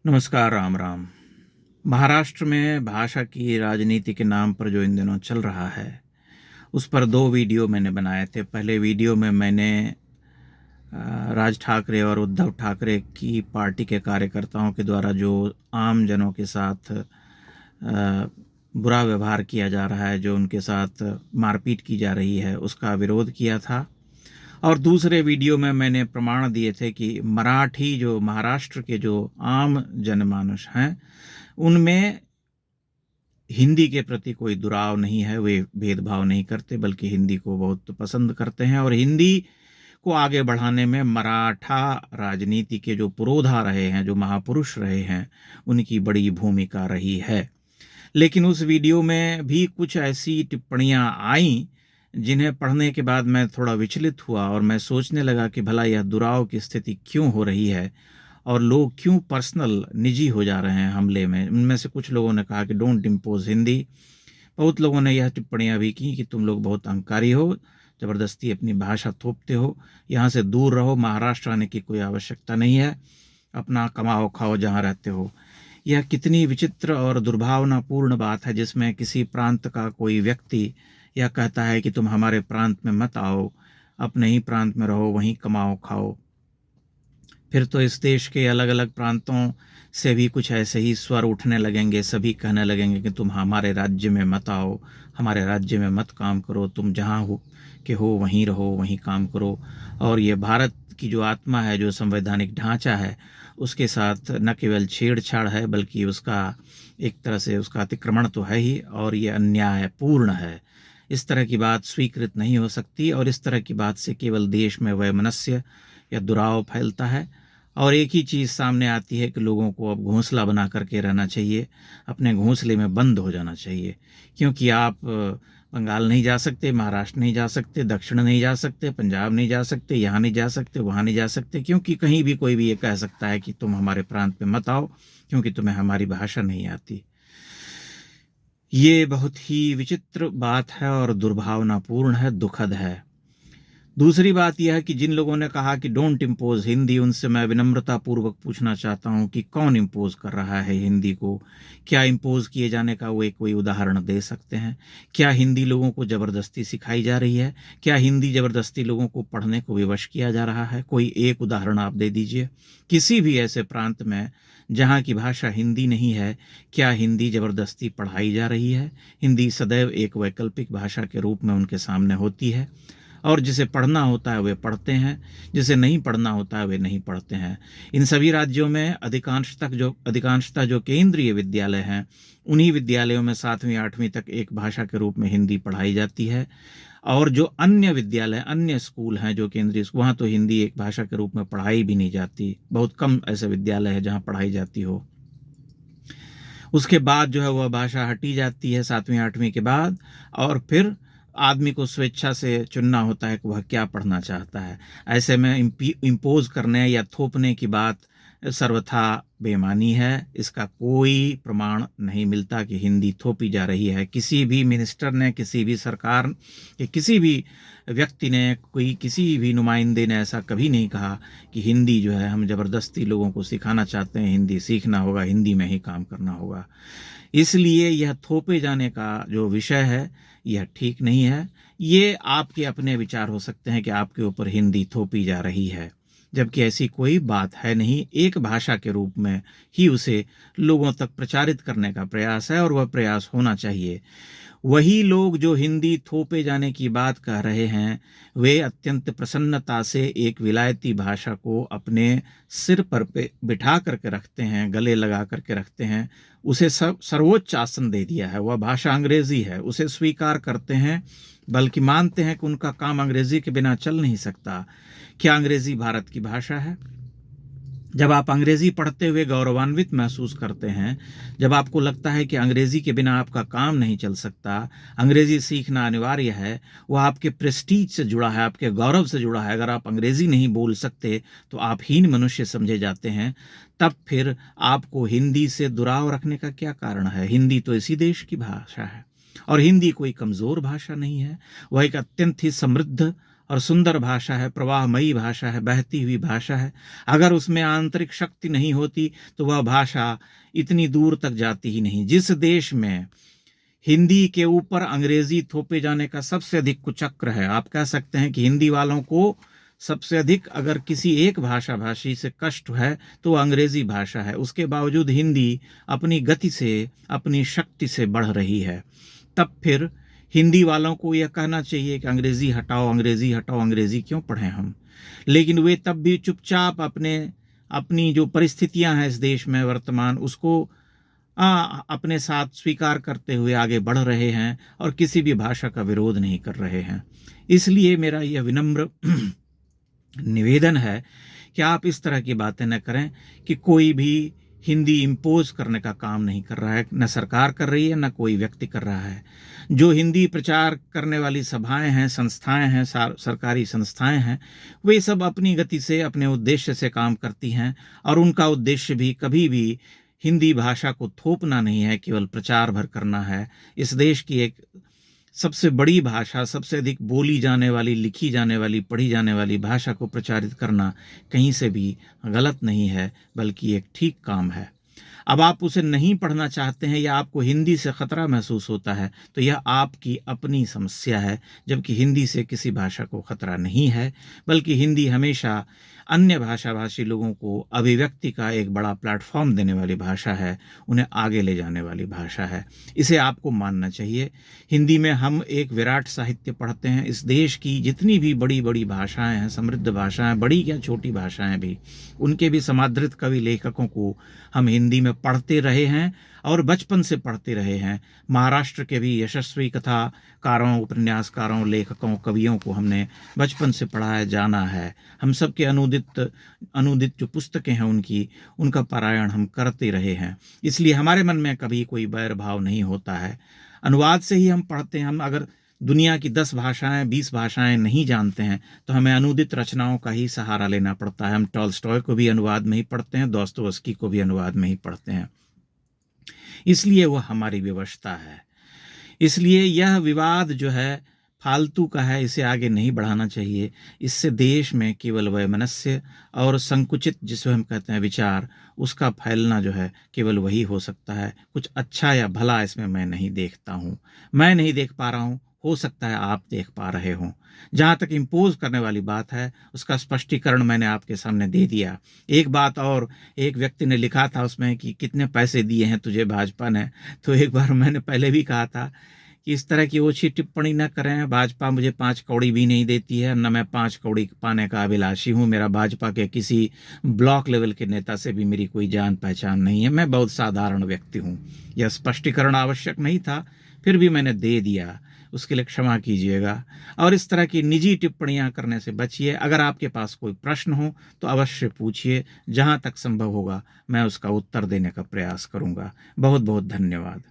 नमस्कार, राम राम। महाराष्ट्र में भाषा की राजनीति के नाम पर जो इन दिनों चल रहा है, उस पर 2 वीडियो मैंने बनाए थे। पहले वीडियो में मैंने राज ठाकरे और उद्धव ठाकरे की पार्टी के कार्यकर्ताओं के द्वारा जो आम जनों के साथ बुरा व्यवहार किया जा रहा है, जो उनके साथ मारपीट की जा रही है, उसका विरोध किया था। और दूसरे वीडियो में मैंने प्रमाण दिए थे कि मराठी जो महाराष्ट्र के जो आम जनमानस हैं, उनमें हिंदी के प्रति कोई दुराव नहीं है, वे भेदभाव नहीं करते, बल्कि हिंदी को बहुत पसंद करते हैं। और हिंदी को आगे बढ़ाने में मराठा राजनीति के जो पुरोधा रहे हैं, जो महापुरुष रहे हैं, उनकी बड़ी भूमिका रही है। लेकिन उस वीडियो में भी कुछ ऐसी टिप्पणियां आईं जिन्हें पढ़ने के बाद मैं थोड़ा विचलित हुआ और मैं सोचने लगा कि भला यह दुराव की स्थिति क्यों हो रही है और लोग क्यों पर्सनल निजी हो जा रहे हैं हमले में। उनमें से कुछ लोगों ने कहा कि डोंट इम्पोज हिंदी। बहुत लोगों ने यह टिप्पणियां भी की कि तुम लोग बहुत अहंकारी हो, ज़बरदस्ती अपनी भाषा थोपते हो, यहाँ से दूर रहो, महाराष्ट्र आने की कोई आवश्यकता नहीं है, अपना कमाओ खाओ जहाँ रहते हो। यह कितनी विचित्र और दुर्भावनापूर्ण बात है, जिसमें किसी प्रांत का कोई व्यक्ति यह कहता है कि तुम हमारे प्रांत में मत आओ, अपने ही प्रांत में रहो, वहीं कमाओ खाओ। फिर तो इस देश के अलग अलग प्रांतों से भी कुछ ऐसे ही स्वर उठने लगेंगे, सभी कहने लगेंगे कि तुम हमारे राज्य में मत आओ, हमारे राज्य में मत काम करो, तुम जहाँ हो वहीं रहो, वहीं काम करो। और ये भारत की जो आत्मा है, जो संवैधानिक ढांचा है, उसके साथ न केवल छेड़छाड़ है, बल्कि उसका एक तरह से उसका अतिक्रमण तो है ही, और ये अन्यायपूर्ण है। इस तरह की बात स्वीकृत नहीं हो सकती, और इस तरह की बात से केवल देश में वैमनस्य या दुराव फैलता है। और एक ही चीज़ सामने आती है कि लोगों को अब घोंसला बना करके रहना चाहिए, अपने घोंसले में बंद हो जाना चाहिए। क्योंकि आप बंगाल नहीं जा सकते, महाराष्ट्र नहीं जा सकते, दक्षिण नहीं जा सकते, पंजाब नहीं जा सकते, यहाँ नहीं जा सकते, वहाँ नहीं जा सकते, क्योंकि कहीं भी कोई भी ये कह सकता है कि तुम हमारे प्रांत में मत आओ क्योंकि तुम्हें हमारी भाषा नहीं आती। ये बहुत ही विचित्र बात है और दुर्भावनापूर्ण है, दुखद है। दूसरी बात यह है कि जिन लोगों ने कहा कि डोंट इम्पोज हिंदी, उनसे मैं विनम्रता पूर्वक पूछना चाहता हूं कि कौन इम्पोज कर रहा है हिंदी को? क्या इम्पोज किए जाने का वो कोई उदाहरण दे सकते हैं? क्या हिंदी लोगों को ज़बरदस्ती सिखाई जा रही है? क्या हिंदी ज़बरदस्ती लोगों को पढ़ने को विवश किया जा रहा है? कोई एक उदाहरण आप दे दीजिए। किसी भी ऐसे प्रांत में जहाँ की भाषा हिंदी नहीं है, क्या हिंदी ज़बरदस्ती पढ़ाई जा रही है? हिंदी सदैव एक वैकल्पिक भाषा के रूप में उनके सामने होती है, और जिसे पढ़ना होता है वे पढ़ते हैं, जिसे नहीं पढ़ना होता है वे नहीं पढ़ते हैं। इन सभी राज्यों में अधिकांशतः जो केंद्रीय विद्यालय हैं, उन्हीं विद्यालयों में 7वीं 8वीं तक एक भाषा के रूप में हिंदी पढ़ाई जाती है। और जो अन्य विद्यालय, अन्य स्कूल हैं जो केंद्रीय, वहाँ तो हिंदी एक भाषा के रूप में पढ़ाई भी नहीं जाती। बहुत कम ऐसे विद्यालय हैं जहाँ पढ़ाई जाती हो। उसके बाद जो है वह भाषा हटी जाती है 7वीं 8वीं के बाद, और फिर आदमी को स्वेच्छा से चुनना होता है कि वह क्या पढ़ना चाहता है। ऐसे में इम्पोज करने या थोपने की बात सर्वथा बेमानी है। इसका कोई प्रमाण नहीं मिलता कि हिंदी थोपी जा रही है। किसी भी मिनिस्टर ने, किसी भी सरकार के किसी भी व्यक्ति ने, कोई किसी भी नुमाइंदे ने ऐसा कभी नहीं कहा कि हिंदी जो है हम ज़बरदस्ती लोगों को सिखाना चाहते हैं, हिंदी सीखना होगा, हिंदी में ही काम करना होगा। इसलिए यह थोपे जाने का जो विषय है, यह ठीक नहीं है। ये आपके अपने विचार हो सकते हैं कि आपके ऊपर हिंदी थोपी जा रही है, जबकि ऐसी कोई बात है नहीं। एक भाषा के रूप में ही उसे लोगों तक प्रचारित करने का प्रयास है, और वह प्रयास होना चाहिए। वही लोग जो हिंदी थोपे जाने की बात कह रहे हैं, वे अत्यंत प्रसन्नता से एक विलायती भाषा को अपने सिर पर पे बिठा करके रखते हैं, गले लगा करके रखते हैं। उसे सर्वोच्च आसन दे दिया है। वह भाषा अंग्रेजी है, उसे स्वीकार करते हैं, बल्कि मानते हैं कि उनका काम अंग्रेजी के बिना चल नहीं सकता। क्या अंग्रेजी भारत की भाषा है? जब आप अंग्रेजी पढ़ते हुए गौरवान्वित महसूस करते हैं, जब आपको लगता है कि अंग्रेजी के बिना आपका काम नहीं चल सकता, अंग्रेजी सीखना अनिवार्य है, वह आपके प्रेस्टीज से जुड़ा है, आपके गौरव से जुड़ा है। अगर आप अंग्रेजी नहीं बोल सकते तो आप हीन मनुष्य समझे जाते हैं। तब फिर आपको हिंदी से दुराव रखने का क्या कारण है? हिंदी तो इसी देश की भाषा है, और हिंदी कोई कमज़ोर भाषा नहीं है। वह एक अत्यंत ही समृद्ध और सुंदर भाषा है, प्रवाहमयी भाषा है, बहती हुई भाषा है। अगर उसमें आंतरिक शक्ति नहीं होती तो वह भाषा इतनी दूर तक जाती ही नहीं। जिस देश में हिंदी के ऊपर अंग्रेजी थोपे जाने का सबसे अधिक कुचक्र है, आप कह सकते हैं कि हिंदी वालों को सबसे अधिक अगर किसी एक भाषा भाषी से कष्ट है तो वह अंग्रेजी भाषा है, उसके बावजूद हिंदी अपनी गति से, अपनी शक्ति से बढ़ रही है। तब फिर हिंदी वालों को यह कहना चाहिए कि अंग्रेजी हटाओ, अंग्रेजी हटाओ, अंग्रेजी क्यों पढ़ें हम। लेकिन वे तब भी चुपचाप अपनी जो परिस्थितियां हैं इस देश में वर्तमान, उसको अपने साथ स्वीकार करते हुए आगे बढ़ रहे हैं और किसी भी भाषा का विरोध नहीं कर रहे हैं। इसलिए मेरा यह विनम्र निवेदन है कि आप इस तरह की बातें न करें कि कोई भी हिंदी इम्पोज करने का काम नहीं कर रहा है, न सरकार कर रही है, न कोई व्यक्ति कर रहा है। जो हिंदी प्रचार करने वाली सभाएं हैं, संस्थाएं हैं, सरकारी संस्थाएं हैं, वे सब अपनी गति से, अपने उद्देश्य से काम करती हैं और उनका उद्देश्य भी कभी भी हिंदी भाषा को थोपना नहीं है, केवल प्रचार भर करना है। इस देश की एक सबसे बड़ी भाषा, सबसे अधिक बोली जाने वाली, लिखी जाने वाली, पढ़ी जाने वाली भाषा को प्रचारित करना कहीं से भी गलत नहीं है, बल्कि एक ठीक काम है। अब आप उसे नहीं पढ़ना चाहते हैं या आपको हिंदी से खतरा महसूस होता है तो यह आपकी अपनी समस्या है, जबकि हिंदी से किसी भाषा को खतरा नहीं है, बल्कि हिंदी हमेशा अन्य भाषा भाषी लोगों को अभिव्यक्ति का एक बड़ा प्लेटफॉर्म देने वाली भाषा है, उन्हें आगे ले जाने वाली भाषा है। इसे आपको मानना चाहिए। हिंदी में हम एक विराट साहित्य पढ़ते हैं। इस देश की जितनी भी बड़ी बड़ी भाषाएं हैं, समृद्ध भाषाएं, बड़ी या छोटी भाषाएं भी, उनके भी समादृत कवि लेखकों को हम हिंदी में पढ़ते रहे हैं और बचपन से पढ़ते रहे हैं। महाराष्ट्र के भी यशस्वी कथाकारों, उपन्यासकारों, लेखकों, कवियों को हमने बचपन से पढ़ाया, जाना है। हम सब के अनुदित जो पुस्तकें हैं उनका पारायण हम करते रहे हैं। इसलिए हमारे मन में कभी कोई बैर भाव नहीं होता है। अनुवाद से ही हम पढ़ते हैं। हम अगर दुनिया की 10 भाषाएं, 20 भाषाएं नहीं जानते हैं तो हमें अनुदित रचनाओं का ही सहारा लेना पड़ता है। हम टॉल्स्टॉय को भी अनुवाद में ही पढ़ते हैं, दोस्तोयेवस्की को भी अनुवाद में ही पढ़ते हैं। इसलिए वह हमारी व्यवस्था है। इसलिए यह विवाद जो है फालतू का है, इसे आगे नहीं बढ़ाना चाहिए। इससे देश में केवल वैमनस्य और संकुचित, जिसे हम कहते हैं विचार, उसका फैलना जो है केवल वही हो सकता है। कुछ अच्छा या भला इसमें मैं नहीं देखता हूँ, मैं नहीं देख पा रहा हूँ। हो सकता है आप देख पा रहे हों। जहाँ तक इम्पोज करने वाली बात है उसका स्पष्टीकरण मैंने आपके सामने दे दिया। एक बात और, एक व्यक्ति ने लिखा था उसमें कि कितने पैसे दिए हैं तुझे भाजपा ने। तो एक बार मैंने पहले भी कहा था कि इस तरह की ओछी टिप्पणी न करें। भाजपा मुझे 5 कौड़ी भी नहीं देती है, न मैं 5 कौड़ी पाने का अभिलाषी हूँ। मेरा भाजपा के किसी ब्लॉक लेवल के नेता से भी मेरी कोई जान पहचान नहीं है। मैं बहुत साधारण व्यक्ति हूँ। यह स्पष्टीकरण आवश्यक नहीं था, फिर भी मैंने दे दिया, उसके लिए क्षमा कीजिएगा। और इस तरह की निजी टिप्पणियां करने से बचिए। अगर आपके पास कोई प्रश्न हो तो अवश्य पूछिए, जहां तक संभव होगा मैं उसका उत्तर देने का प्रयास करूंगा। बहुत बहुत धन्यवाद।